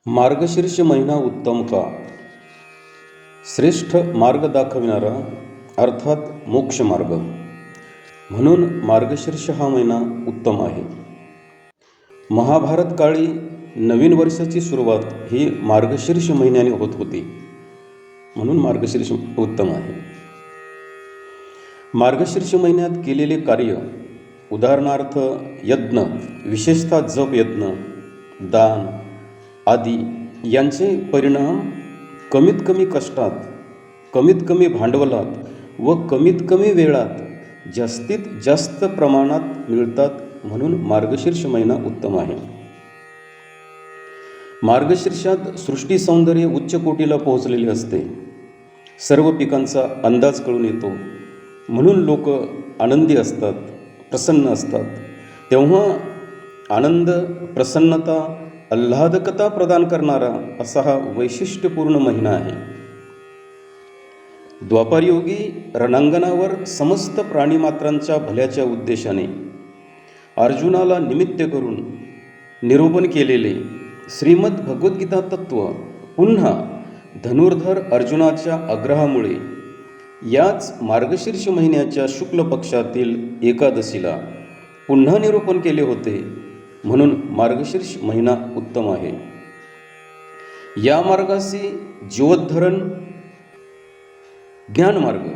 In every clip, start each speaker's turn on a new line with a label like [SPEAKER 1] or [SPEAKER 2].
[SPEAKER 1] मार्गशीर्ष महिना उत्तम का? श्रेष्ठ मार्ग दाखविणारा अर्थात मोक्ष मार्ग, म्हणून मार्गशीर्ष हा महिना उत्तम आहे. महाभारत काळी नवीन वर्षाची सुरुवात ही मार्गशीर्ष महिन्याने होत होती, म्हणून मार्गशीर्ष उत्तम आहे. मार्गशीर्ष महिन्यात केलेले कार्य, उदाहरणार्थ यज्ञ, विशेषतः जप यज्ञ, दान आदी यांचे परिणाम कमीत कमी कष्टात, कमीत कमी भांडवलात व कमीत कमी वेळात जास्तीत जास्त प्रमाणात मिळतात, म्हणून मार्गशीर्ष महिना उत्तम आहे. मार्गशीर्षात सृष्टी सौंदर्य उच्च कोटीला पोहोचलेले असते. सर्व पिकांचा अंदाज कळून येतो, म्हणून लोक आनंदी असतात, प्रसन्न असतात. तेव्हा आनंद, प्रसन्नता, आल्हादकता प्रदान करणारा असा हा वैशिष्ट्यपूर्ण महिना आहे. द्वापारयोगी रणांगणावर समस्त प्राणीमात्रांच्या भल्याच्या उद्देशाने अर्जुनाला निमित्त करून निरूपण केलेले श्रीमद भगवद्गीता तत्त्व पुन्हा धनुर्धर अर्जुनाच्या आग्रहामुळे याच मार्गशीर्ष महिन्याच्या शुक्ल पक्षातील एकादशीला पुन्हा निरूपण केले होते, म्हणून मार्गशीर्ष महिना उत्तम आहे. या मार्गाशी जीवोद्धरण ज्ञानमार्ग,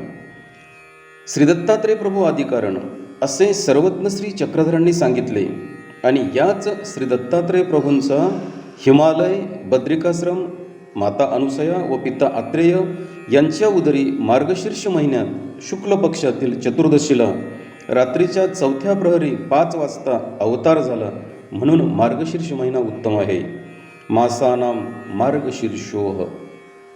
[SPEAKER 1] श्री दत्तात्रेय प्रभू आदिकारण असे सर्वज्ञ श्री चक्रधरांनी सांगितले. आणि याच श्री दत्तात्रेय प्रभूंचा हिमालय, बद्रिकाश्रम, माता अनुसया व पिता आत्रेय यांच्या उदरी मार्गशीर्ष महिन्यात शुक्ल पक्षातील चतुर्दशीला रात्रीच्या 4थ्या प्रहरी 5 वाजता अवतार झाला, म्हणून मार्गशीर्ष महिना उत्तम आहे. मासानाम मार्गशीर्षोह.